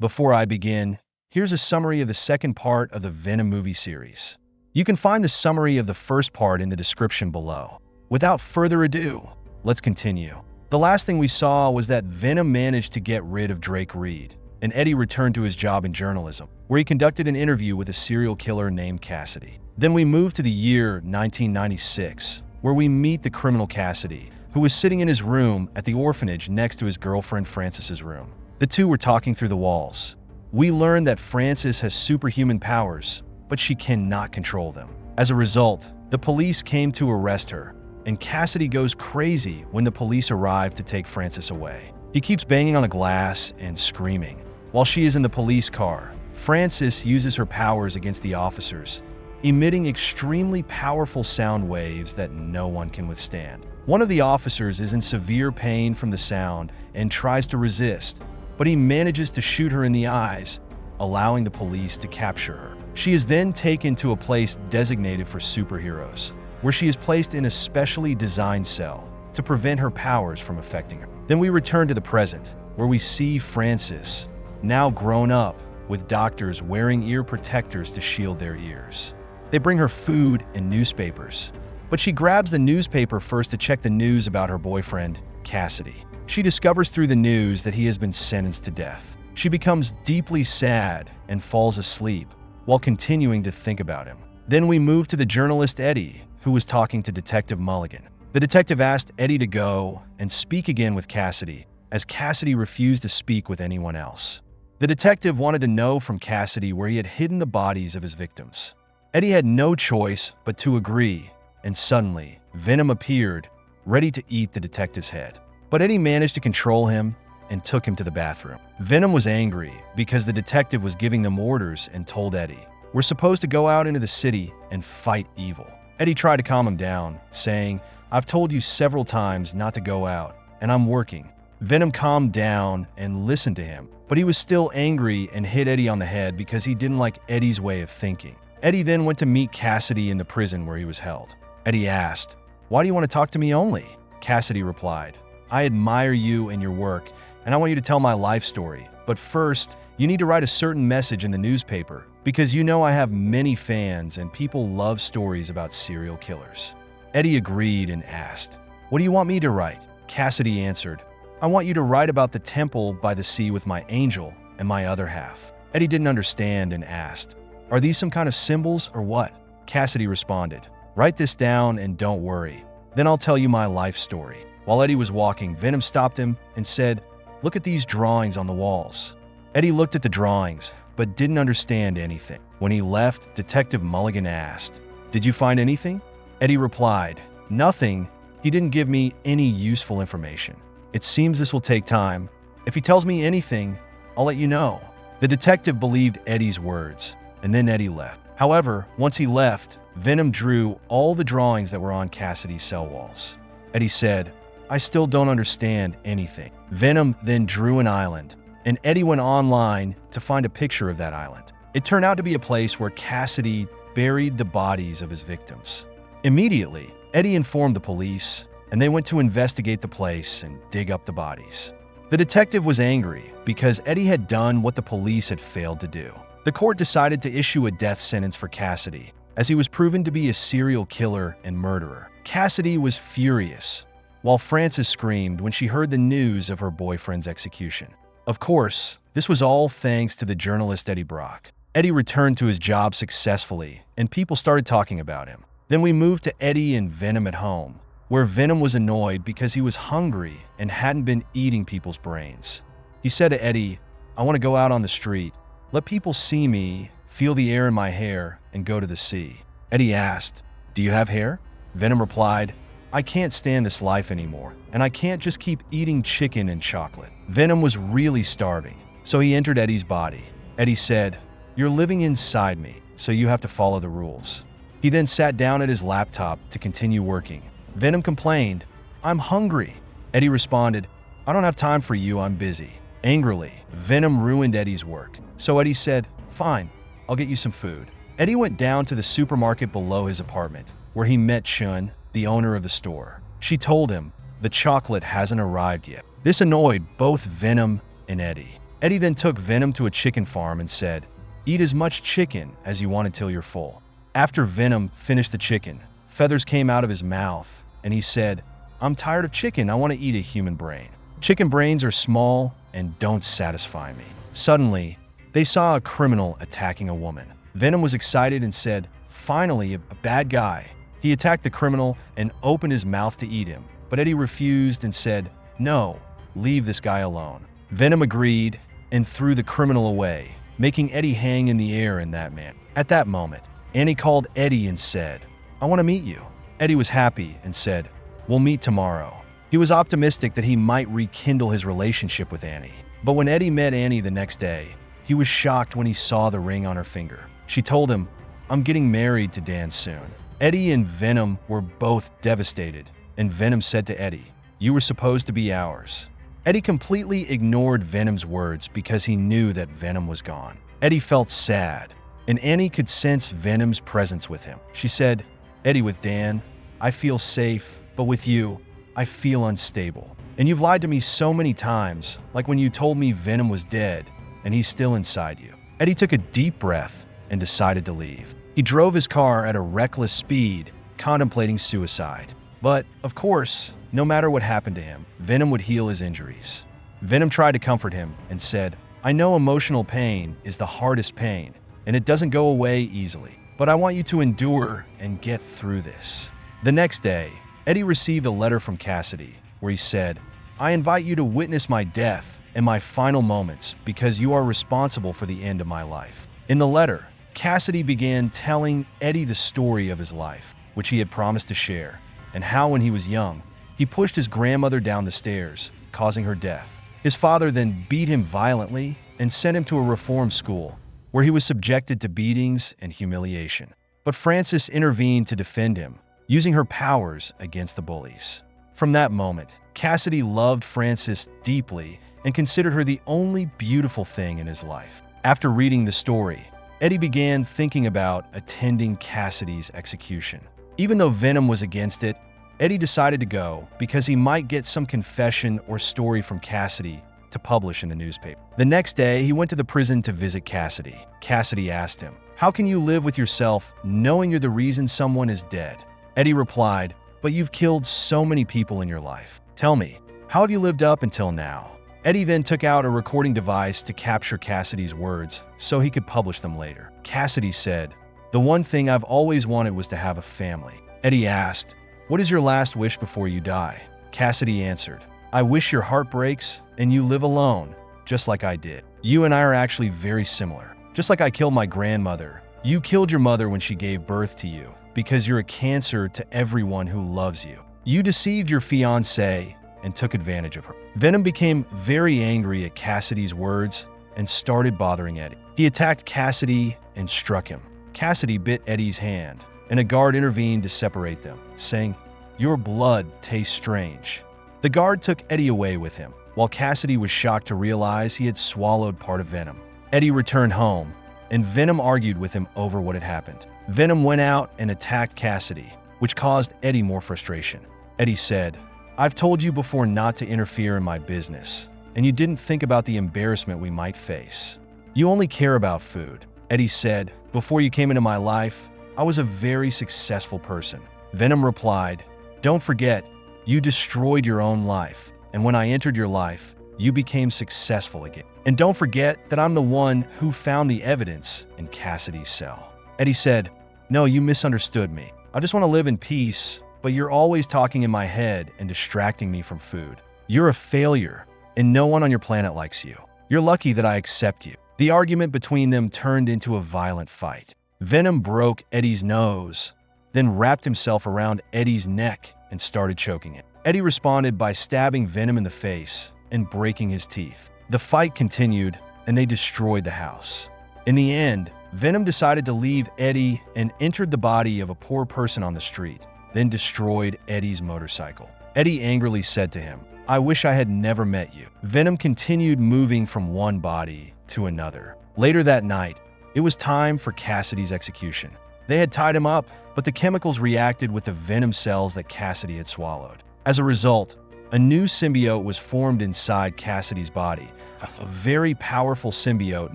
Before I begin, here's a summary of the second part of the Venom movie series. You can find the summary of the first part in the description below. Without further ado, let's continue. The last thing we saw was that Venom managed to get rid of Drake Reed, and Eddie returned to his job in journalism, where he conducted an interview with a serial killer named Cassidy. Then we move to the year 1996, where we meet the criminal Cassidy, who was sitting in his room at the orphanage next to his girlfriend Francis's room. The two were talking through the walls. We learn that Francis has superhuman powers, but she cannot control them. As a result, the police came to arrest her, and Cassidy goes crazy when the police arrive to take Francis away. He keeps banging on the glass and screaming. While she is in the police car, Francis uses her powers against the officers, emitting extremely powerful sound waves that no one can withstand. One of the officers is in severe pain from the sound and tries to resist, but he manages to shoot her in the eyes, allowing the police to capture her. She is then taken to a place designated for superheroes, where she is placed in a specially designed cell to prevent her powers from affecting her. Then we return to the present, where we see Francis, now grown up, with doctors wearing ear protectors to shield their ears. They bring her food and newspapers, but she grabs the newspaper first to check the news about her boyfriend, Cassidy. She discovers through the news that he has been sentenced to death. She becomes deeply sad and falls asleep while continuing to think about him. Then we move to the journalist Eddie, who was talking to Detective Mulligan. The detective asked Eddie to go and speak again with Cassidy, as Cassidy refused to speak with anyone else. The detective wanted to know from Cassidy where he had hidden the bodies of his victims. Eddie had no choice but to agree, and suddenly, Venom appeared, ready to eat the detective's head. But Eddie managed to control him and took him to the bathroom. Venom was angry because the detective was giving them orders and told Eddie, "We're supposed to go out into the city and fight evil." Eddie tried to calm him down, saying, "I've told you several times not to go out, and I'm working." Venom calmed down and listened to him, but he was still angry and hit Eddie on the head because he didn't like Eddie's way of thinking. Eddie then went to meet Cassidy in the prison where he was held. Eddie asked, "Why do you want to talk to me only?" Cassidy replied, "I admire you and your work, and I want you to tell my life story. But first, you need to write a certain message in the newspaper, because you know I have many fans and people love stories about serial killers." Eddie agreed and asked, "What do you want me to write?" Cassidy answered, "I want you to write about the temple by the sea with my angel and my other half." Eddie didn't understand and asked, "Are these some kind of symbols or what?" Cassidy responded, "Write this down and don't worry. Then I'll tell you my life story." While Eddie was walking, Venom stopped him and said, "Look at these drawings on the walls." Eddie looked at the drawings, but didn't understand anything. When he left, Detective Mulligan asked, "Did you find anything?" Eddie replied, "Nothing. He didn't give me any useful information. It seems this will take time. If he tells me anything, I'll let you know." The detective believed Eddie's words, and then Eddie left. However, once he left, Venom drew all the drawings that were on Cassidy's cell walls. Eddie said, "I still don't understand anything." Venom then drew an island, and Eddie went online to find a picture of that island. It turned out to be a place where Cassidy buried the bodies of his victims. Immediately, Eddie informed the police, and they went to investigate the place and dig up the bodies. The detective was angry because Eddie had done what the police had failed to do. The court decided to issue a death sentence for Cassidy, as he was proven to be a serial killer and murderer. Cassidy was furious, while Frances screamed when she heard the news of her boyfriend's execution. Of course, this was all thanks to the journalist Eddie Brock. Eddie returned to his job successfully, and people started talking about him. Then we moved to Eddie and Venom at home, where Venom was annoyed because he was hungry and hadn't been eating people's brains. He said to Eddie, "I want to go out on the street. Let people see me, feel the air in my hair, and go to the sea." Eddie asked, "Do you have hair?" Venom replied, "I can't stand this life anymore, and I can't just keep eating chicken and chocolate." Venom was really starving, so he entered Eddie's body. Eddie said, "You're living inside me, so you have to follow the rules." He then sat down at his laptop to continue working. Venom complained, "I'm hungry." Eddie responded, "I don't have time for you, I'm busy." Angrily, Venom ruined Eddie's work, so Eddie said, "Fine, I'll get you some food." Eddie went down to the supermarket below his apartment, where he met Chun, the owner of the store. She told him, "The chocolate hasn't arrived yet." This annoyed both Venom and Eddie. Eddie then took Venom to a chicken farm and said, "Eat as much chicken as you want until you're full." After Venom finished the chicken, feathers came out of his mouth, and he said, "I'm tired of chicken, I want to eat a human brain. Chicken brains are small and don't satisfy me." Suddenly, they saw a criminal attacking a woman. Venom was excited and said, "Finally, a bad guy." He attacked the criminal and opened his mouth to eat him, but Eddie refused and said, "No, leave this guy alone." Venom agreed and threw the criminal away, making Eddie hang in the air in that manner. At that moment, Annie called Eddie and said, "I want to meet you." Eddie was happy and said, "We'll meet tomorrow." He was optimistic that he might rekindle his relationship with Annie. But when Eddie met Annie the next day, he was shocked when he saw the ring on her finger. She told him, "I'm getting married to Dan soon." Eddie and Venom were both devastated, and Venom said to Eddie, "You were supposed to be ours." Eddie completely ignored Venom's words because he knew that Venom was gone. Eddie felt sad, and Annie could sense Venom's presence with him. She said, "Eddie, with Dan, I feel safe, but with you, I feel unstable. And you've lied to me so many times, like when you told me Venom was dead, and he's still inside you." Eddie took a deep breath and decided to leave. He drove his car at a reckless speed, contemplating suicide. But, of course, no matter what happened to him, Venom would heal his injuries. Venom tried to comfort him and said, "I know emotional pain is the hardest pain, and it doesn't go away easily. But I want you to endure and get through this." The next day, Eddie received a letter from Cassidy, where he said, "I invite you to witness my death and my final moments because you are responsible for the end of my life." In the letter, Cassidy began telling Eddie the story of his life, which he had promised to share, and how when he was young, he pushed his grandmother down the stairs, causing her death. His father then beat him violently and sent him to a reform school, where he was subjected to beatings and humiliation. But Frances intervened to defend him, using her powers against the bullies. From that moment, Cassidy loved Frances deeply and considered her the only beautiful thing in his life. After reading the story, Eddie began thinking about attending Cassidy's execution. Even though Venom was against it, Eddie decided to go because he might get some confession or story from Cassidy to publish in the newspaper. The next day, he went to the prison to visit Cassidy. Cassidy asked him, "How can you live with yourself knowing you're the reason someone is dead?" Eddie replied, "But you've killed so many people in your life. Tell me, how have you lived up until now?" Eddie then took out a recording device to capture Cassidy's words so he could publish them later. Cassidy said, "The one thing I've always wanted was to have a family." Eddie asked, "What is your last wish before you die?" Cassidy answered, "I wish your heart breaks and you live alone, just like I did. You and I are actually very similar. Just like I killed my grandmother, you killed your mother when she gave birth to you because you're a cancer to everyone who loves you. You deceived your fiancée and took advantage of her." Venom became very angry at Cassidy's words and started bothering Eddie. He attacked Cassidy and struck him. Cassidy bit Eddie's hand, and a guard intervened to separate them, saying, "Your blood tastes strange." The guard took Eddie away with him, while Cassidy was shocked to realize he had swallowed part of Venom. Eddie returned home, and Venom argued with him over what had happened. Venom went out and attacked Cassidy, which caused Eddie more frustration. Eddie said, "I've told you before not to interfere in my business, and you didn't think about the embarrassment we might face. You only care about food." Eddie said, "Before you came into my life, I was a very successful person." Venom replied, "Don't forget, you destroyed your own life, and when I entered your life, you became successful again. And don't forget that I'm the one who found the evidence in Cassidy's cell." Eddie said, "No, you misunderstood me. I just want to live in peace, but you're always talking in my head and distracting me from food. You're a failure, and no one on your planet likes you. You're lucky that I accept you." The argument between them turned into a violent fight. Venom broke Eddie's nose, then wrapped himself around Eddie's neck and started choking him. Eddie responded by stabbing Venom in the face and breaking his teeth. The fight continued, and they destroyed the house. In the end, Venom decided to leave Eddie and entered the body of a poor person on the street, then destroyed Eddie's motorcycle. Eddie angrily said to him, "I wish I had never met you." Venom continued moving from one body to another. Later that night, it was time for Cassidy's execution. They had tied him up, but the chemicals reacted with the venom cells that Cassidy had swallowed. As a result, A new symbiote was formed inside Cassidy's body, a very powerful symbiote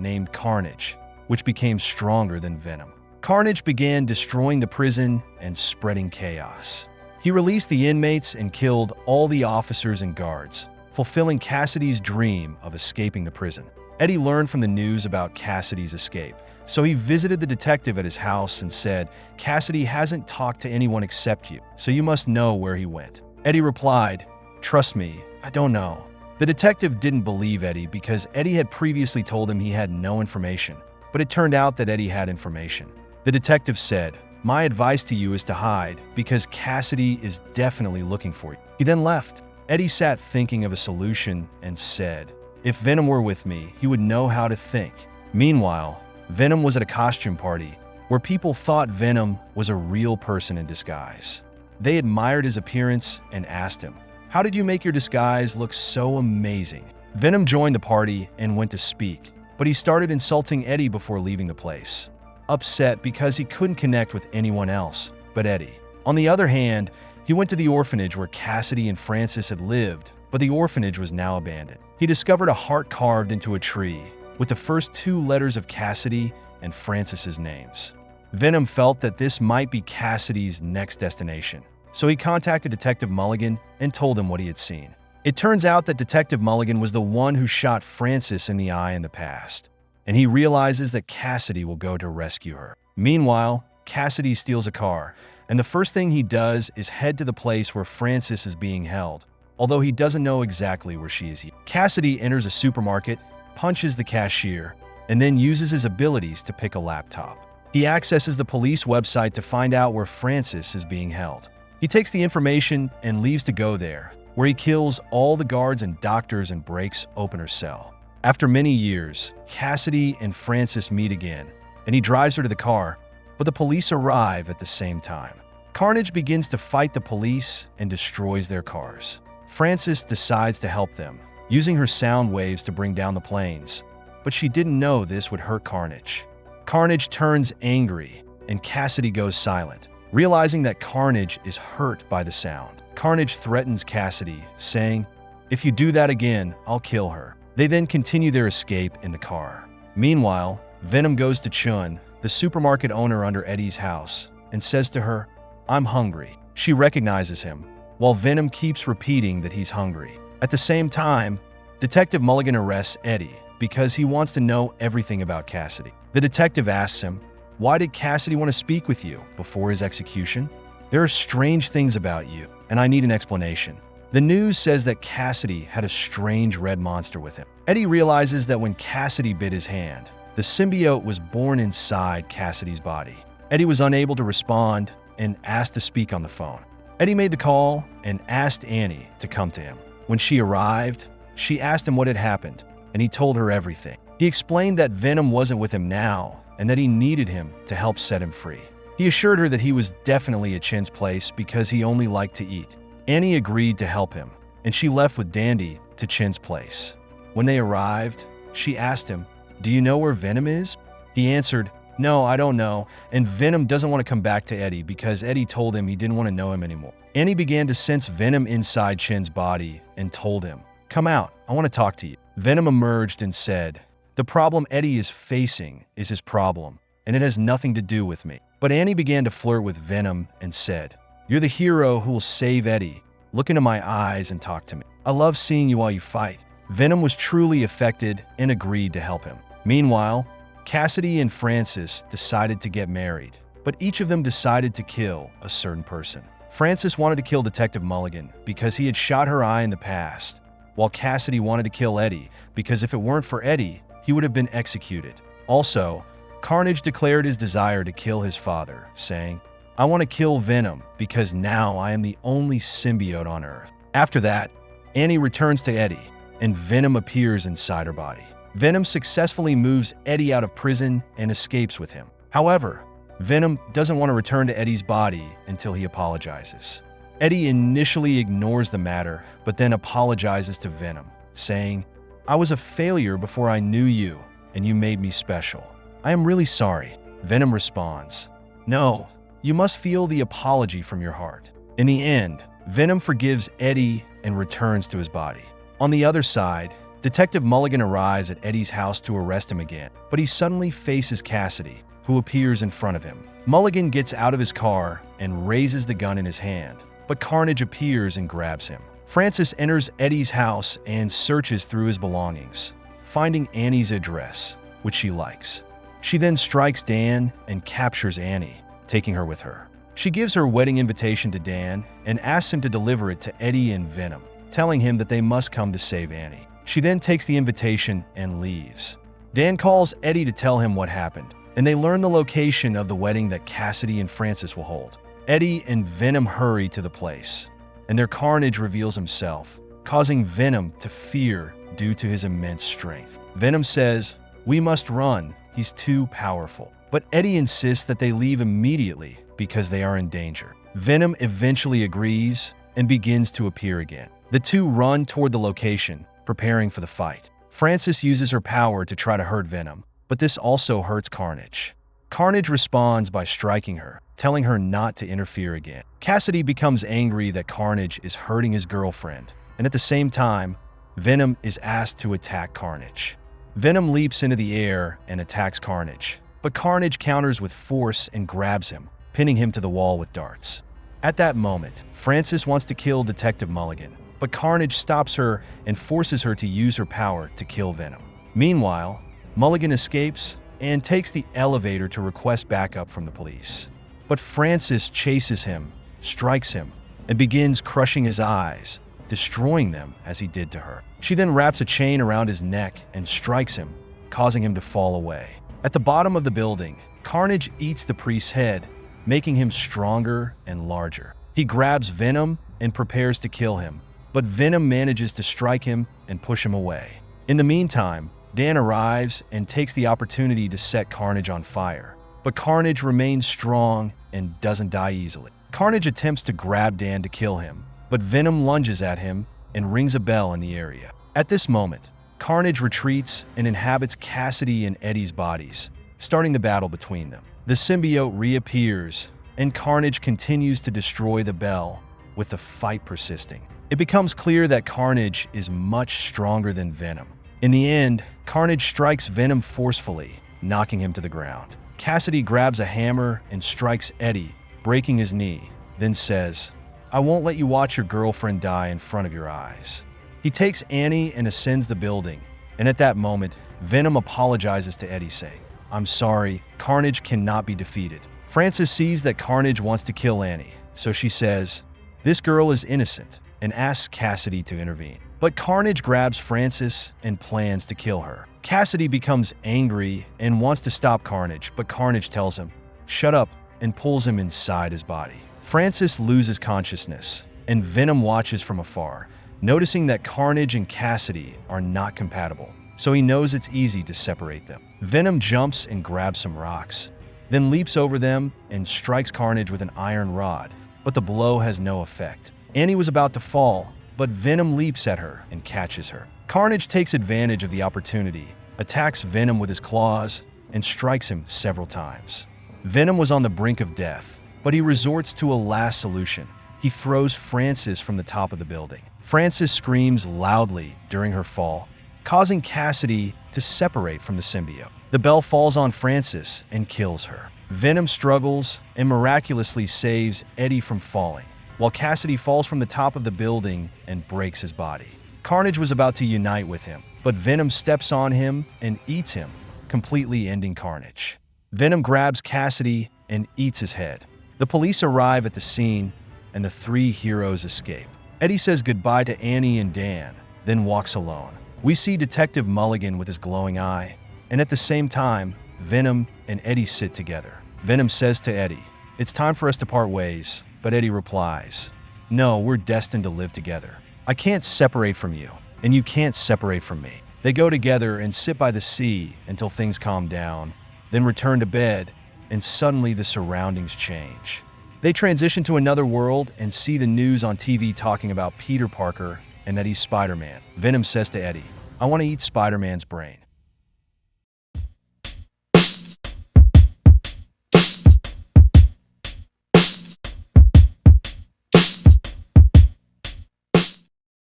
named Carnage, which became stronger than Venom. Carnage began destroying the prison and spreading chaos. He released the inmates and killed all the officers and guards, fulfilling Cassidy's dream of escaping the prison. Eddie learned from the news about Cassidy's escape, so he visited the detective at his house and said, "Cassidy hasn't talked to anyone except you, so you must know where he went." Eddie replied, "Trust me, I don't know." The detective didn't believe Eddie because Eddie had previously told him he had no information, but it turned out that Eddie had information. The detective said, "My advice to you is to hide because Cassidy is definitely looking for you." He then left. Eddie sat thinking of a solution and said, "If Venom were with me, he would know how to think." Meanwhile, Venom was at a costume party where people thought Venom was a real person in disguise. They admired his appearance and asked him, "How did you make your disguise look so amazing?" Venom joined the party and went to speak, but he started insulting Eddie before leaving the place, upset because he couldn't connect with anyone else but Eddie. On the other hand, he went to the orphanage where Cassidy and Francis had lived, but the orphanage was now abandoned. He discovered a heart carved into a tree with the first two letters of Cassidy and Francis's names. Venom felt that this might be Cassidy's next destination, so he contacted Detective Mulligan and told him what he had seen. It turns out that Detective Mulligan was the one who shot Francis in the eye in the past, and he realizes that Cassidy will go to rescue her. Meanwhile, Cassidy steals a car, and the first thing he does is head to the place where Francis is being held, although he doesn't know exactly where she is yet. Cassidy enters a supermarket, punches the cashier, and then uses his abilities to pick a laptop. He accesses the police website to find out where Francis is being held. He takes the information and leaves to go there, where he kills all the guards and doctors and breaks open her cell. After many years, Cassidy and Francis meet again, and he drives her to the car, but the police arrive at the same time. Carnage begins to fight the police and destroys their cars. Francis decides to help them, using her sound waves to bring down the planes, but she didn't know this would hurt Carnage. Carnage turns angry, and Cassidy goes silent, realizing that Carnage is hurt by the sound. Carnage threatens Cassidy, saying, "If you do that again, I'll kill her." They then continue their escape in the car. Meanwhile, Venom goes to Chun, the supermarket owner under Eddie's house, and says to her, "I'm hungry." She recognizes him, while Venom keeps repeating that he's hungry. At the same time, Detective Mulligan arrests Eddie because he wants to know everything about Cassidy. The detective asks him, "Why did Cassidy want to speak with you before his execution?" "There are strange things about you, and I need an explanation." The news says that Cassidy had a strange red monster with him. Eddie realizes that when Cassidy bit his hand, the symbiote was born inside Cassidy's body. Eddie was unable to respond and asked to speak on the phone. Eddie made the call and asked Annie to come to him. When she arrived, she asked him what had happened, and he told her everything. He explained that Venom wasn't with him now and that he needed him to help set him free. He assured her that he was definitely at Chin's place because he only liked to eat. Annie agreed to help him, and she left with Dandy to Chin's place. When they arrived, she asked him, "Do you know where Venom is?" He answered, "No, I don't know," and Venom doesn't want to come back to Eddie because Eddie told him he didn't want to know him anymore. Annie began to sense Venom inside Chin's body and told him, "Come out, I want to talk to you." Venom emerged and said, "The problem Eddie is facing is his problem, and it has nothing to do with me." But Annie began to flirt with Venom and said, "You're the hero who will save Eddie. Look into my eyes and talk to me. I love seeing you while you fight." Venom was truly affected and agreed to help him. Meanwhile, Cassidy and Francis decided to get married, but each of them decided to kill a certain person. Francis wanted to kill Detective Mulligan because he had shot her eye in the past, while Cassidy wanted to kill Eddie because if it weren't for Eddie, he would have been executed. Also, Carnage declared his desire to kill his father, saying, "I want to kill Venom because now I am the only symbiote on Earth." After that, Annie returns to Eddie, and Venom appears inside her body. Venom successfully moves Eddie out of prison and escapes with him. However, Venom doesn't want to return to Eddie's body until he apologizes. Eddie initially ignores the matter, but then apologizes to Venom, saying, "I was a failure before I knew you, and you made me special. I am really sorry." Venom responds, "No, you must feel the apology from your heart." In the end, Venom forgives Eddie and returns to his body. On the other side, Detective Mulligan arrives at Eddie's house to arrest him again, but he suddenly faces Cassidy, who appears in front of him. Mulligan gets out of his car and raises the gun in his hand, but Carnage appears and grabs him. Francis enters Eddie's house and searches through his belongings, finding Annie's address, which she likes. She then strikes Dan and captures Annie, taking her with her. She gives her wedding invitation to Dan and asks him to deliver it to Eddie and Venom, telling him that they must come to save Annie. She then takes the invitation and leaves. Dan calls Eddie to tell him what happened, and they learn the location of the wedding that Cassidy and Francis will hold. Eddie and Venom hurry to the place, and their Carnage reveals himself, causing Venom to fear due to his immense strength. Venom says, "We must run, he's too powerful." But Eddie insists that they leave immediately because they are in danger. Venom eventually agrees and begins to appear again. The two run toward the location, preparing for the fight. Francis uses her power to try to hurt Venom, but this also hurts Carnage. Carnage responds by striking her, telling her not to interfere again. Cassidy becomes angry that Carnage is hurting his girlfriend, and at the same time, Venom is asked to attack Carnage. Venom leaps into the air and attacks Carnage, but Carnage counters with force and grabs him, pinning him to the wall with darts. At that moment, Francis wants to kill Detective Mulligan, but Carnage stops her and forces her to use her power to kill Venom. Meanwhile, Mulligan escapes and takes the elevator to request backup from the police. But Francis chases him, strikes him, and begins crushing his eyes, destroying them as he did to her. She then wraps a chain around his neck and strikes him, causing him to fall away. At the bottom of the building, Carnage eats the priest's head, making him stronger and larger. He grabs Venom and prepares to kill him, but Venom manages to strike him and push him away. In the meantime, Dan arrives and takes the opportunity to set Carnage on fire. But Carnage remains strong and doesn't die easily. Carnage attempts to grab Dan to kill him, but Venom lunges at him and rings a bell in the area. At this moment, Carnage retreats and inhabits Cassidy and Eddie's bodies, starting the battle between them. The symbiote reappears, and Carnage continues to destroy the bell, with the fight persisting. It becomes clear that Carnage is much stronger than Venom. In the end, Carnage strikes Venom forcefully, knocking him to the ground. Cassidy grabs a hammer and strikes Eddie, breaking his knee, then says, "I won't let you watch your girlfriend die in front of your eyes." He takes Annie and ascends the building, and at that moment, Venom apologizes to Eddie, saying, "I'm sorry, Carnage cannot be defeated." Francis sees that Carnage wants to kill Annie, so she says, "This girl is innocent," and asks Cassidy to intervene. But Carnage grabs Francis and plans to kill her. Cassidy becomes angry and wants to stop Carnage, but Carnage tells him, "Shut up," and pulls him inside his body. Francis loses consciousness, and Venom watches from afar, noticing that Carnage and Cassidy are not compatible, so he knows it's easy to separate them. Venom jumps and grabs some rocks, then leaps over them and strikes Carnage with an iron rod, but the blow has no effect. Annie was about to fall, but Venom leaps at her and catches her. Carnage takes advantage of the opportunity, attacks Venom with his claws, and strikes him several times. Venom was on the brink of death, but he resorts to a last solution. He throws Francis from the top of the building. Francis screams loudly during her fall, causing Cassidy to separate from the symbiote. The bell falls on Francis and kills her. Venom struggles and miraculously saves Eddie from falling, while Cassidy falls from the top of the building and breaks his body. Carnage was about to unite with him, but Venom steps on him and eats him, completely ending Carnage. Venom grabs Cassidy and eats his head. The police arrive at the scene, and the three heroes escape. Eddie says goodbye to Annie and Dan, then walks alone. We see Detective Mulligan with his glowing eye, and at the same time, Venom and Eddie sit together. Venom says to Eddie, "It's time for us to part ways," but Eddie replies, "No, we're destined to live together. I can't separate from you, and you can't separate from me." They go together and sit by the sea until things calm down, then return to bed, and suddenly the surroundings change. They transition to another world and see the news on TV talking about Peter Parker and that he's Spider-Man. Venom says to Eddie, "I want to eat Spider-Man's brain."